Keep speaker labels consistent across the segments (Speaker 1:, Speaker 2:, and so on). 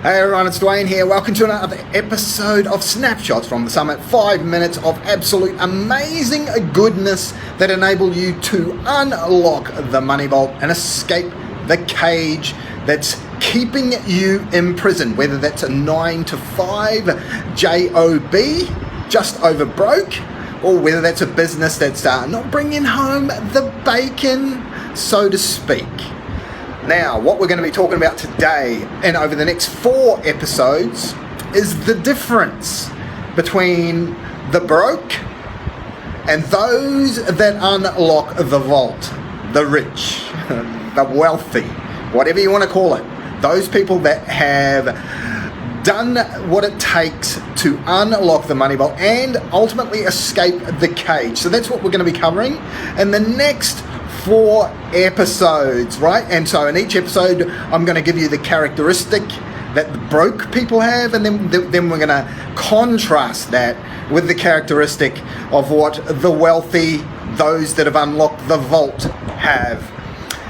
Speaker 1: Hey everyone, it's Dwayne here. Welcome to another episode of Snapshots from the Summit. 5 minutes of absolute amazing goodness that enable you to unlock the money vault and escape the cage that's keeping you in prison, whether that's a 9 to 5 job, just over broke, or whether that's a business that's not bringing home the bacon, so to speak. Now, what we're going to be talking about today and over the next 4 episodes is the difference between the broke and those that unlock the vault, the rich, the wealthy, whatever you want to call it. Those people that have done what it takes to unlock the money vault and ultimately escape the cage. So that's what we're going to be covering in the next 4 episodes, right? And so in each episode I'm going to give you the characteristic that the broke people have, and then we're going to contrast that with the characteristic of what the wealthy, those that have unlocked the vault, have.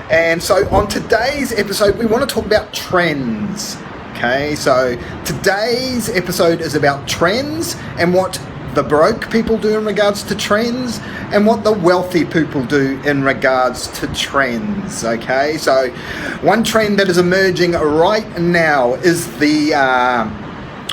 Speaker 1: And so on today's episode we want to talk about trends. Okay, so today's episode is about trends and what the broke people do in regards to trends and what the wealthy people do in regards to trends. Okay, so one trend that is emerging right now is the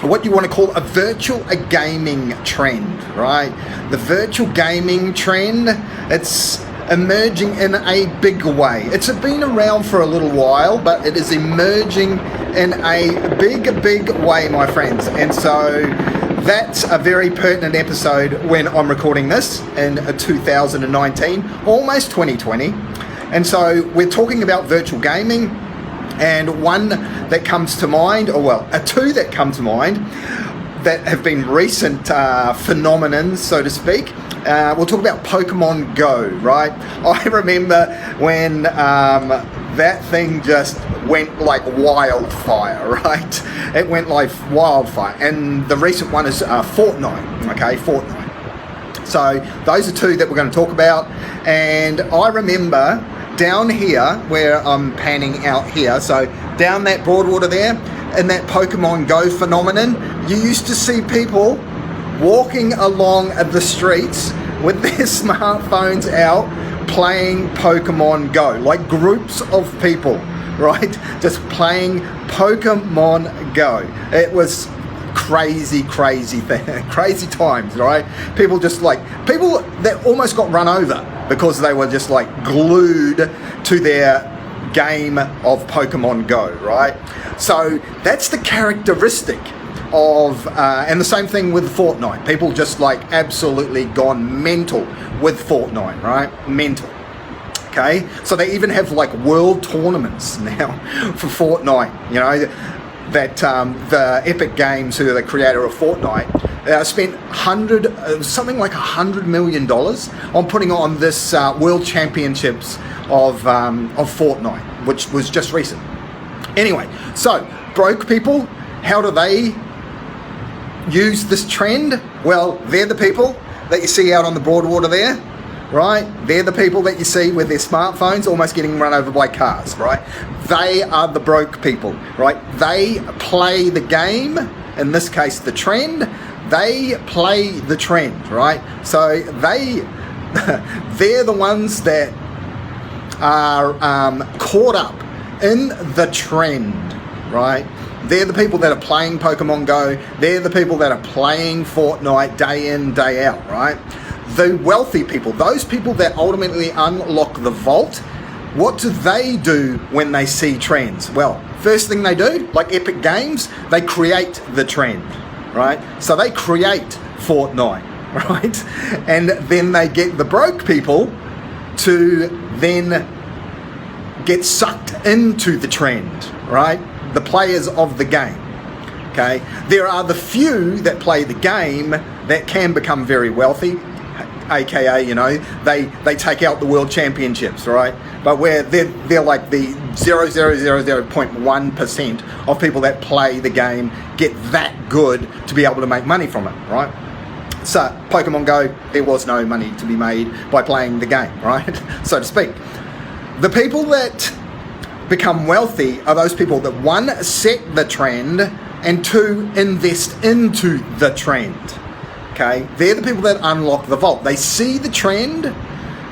Speaker 1: what you want to call a virtual gaming trend, right? The virtual gaming trend, it's emerging in a big way. It's been around for a little while, but it is emerging in a big way, my friends. And so that's a very pertinent episode when I'm recording this in 2019, almost 2020. And so we're talking about virtual gaming, and one that comes to mind, or well, two that come to mind that have been recent phenomenons, so to speak. We'll talk about Pokemon Go, right? I remember when that thing just went like wildfire, right? It went like wildfire. And the recent one is Fortnite, okay? Fortnite. So those are two that we're going to talk about. And I remember down here where I'm panning out here, so down that Broadwater there, in that Pokemon Go phenomenon, you used to see people walking along the streets with their smartphones out playing Pokemon Go, like groups of people, right? Just playing Pokemon Go. It was crazy thing, crazy times, right? People that almost got run over because they were just like glued to their game of Pokemon Go, right? So that's the characteristic of, and the same thing with Fortnite. People just like absolutely gone mental with Fortnite, right? Mental. Okay, so they even have like world tournaments now for Fortnite. You know that the Epic Games, who are the creator of Fortnite, spent something like $100 million on putting on this World Championships of Fortnite, which was just recent. Anyway, so broke people, how do they use this trend? Well, they're the people that you see out on the Broadwater there, right? They're the people that you see with their smartphones almost getting run over by cars, right? They are the broke people, right? They play the game, in this case the trend. They play the trend, right? So they're the ones that are caught up in the trend, right? They're the people that are playing Pokemon Go. They're the people that are playing Fortnite day in, day out, right? The wealthy people, those people that ultimately unlock the vault, what do they do when they see trends? Well, first thing they do, like Epic Games, they create the trend, right? So they create Fortnite, right? And then they get the broke people to then get sucked into the trend, right? The players of the game. Okay, there are the few that play the game that can become very wealthy, aka, you know, they take out the world championships, right? But where they're like the 0.1% of people that play the game get that good to be able to make money from it, right? So Pokemon Go, there was no money to be made by playing the game, right? So to speak. The people that become wealthy are those people that, one, set the trend, and two, invest into the trend. Okay, they're the people that unlock the vault. They see the trend,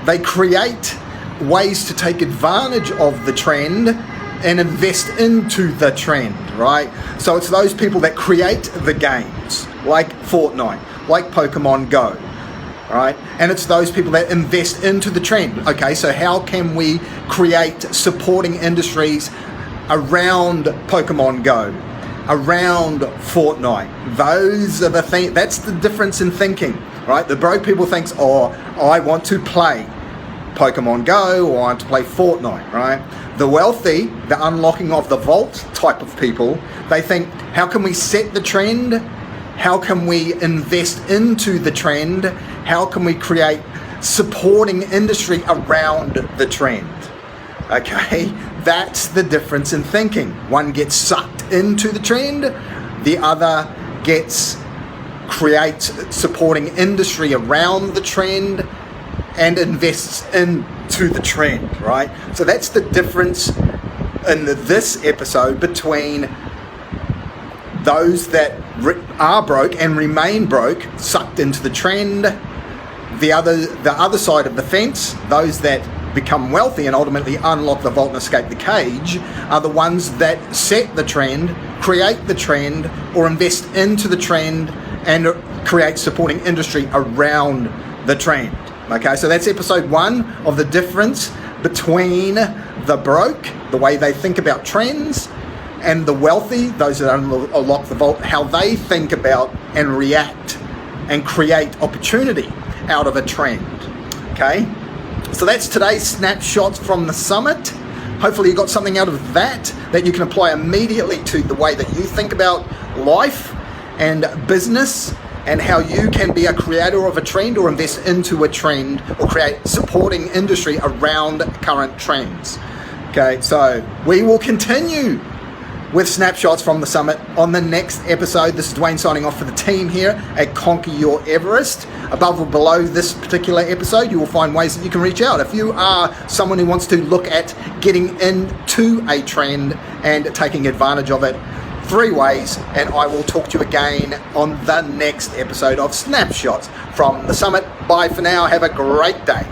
Speaker 1: they create ways to take advantage of the trend and invest into the trend, right? So it's those people that create the games, like Fortnite, like Pokemon Go, right? And it's those people that invest into the trend. Okay, so how can we create supporting industries around Pokemon Go, around Fortnite? Those are the things. That's the difference in thinking, right? The broke people thinks, oh, I want to play Pokemon Go, or I want to play Fortnite, right? The wealthy, the unlocking of the vault type of people, they think, how can we set the trend? How can we invest into the trend? How can we create supporting industry around the trend? Okay, that's the difference in thinking. One gets sucked into the trend, the other creates supporting industry around the trend and invests into the trend, right? So that's the difference in this episode between those that are broke and remain broke, sucked into the trend. The other side of the fence, those that become wealthy and ultimately unlock the vault and escape the cage, are the ones that set the trend, create the trend, or invest into the trend and create supporting industry around the trend. Okay, so that's episode 1 of the difference between the broke, the way they think about trends, and the wealthy, those that unlock the vault, how they think about and react and create opportunity out of a trend. Okay, so that's today's snapshots from the summit. Hopefully you got something out of that you can apply immediately to the way that you think about life and business, and how you can be a creator of a trend or invest into a trend or create supporting industry around current trends. Okay, so we will continue with snapshots from the summit on the next episode. This is Dwayne signing off for the team here at Conquer Your Everest. Above or below this particular episode, you will find ways that you can reach out. If you are someone who wants to look at getting into a trend and taking advantage of it, 3 ways, and I will talk to you again on the next episode of Snapshots from the Summit. Bye for now. Have a great day.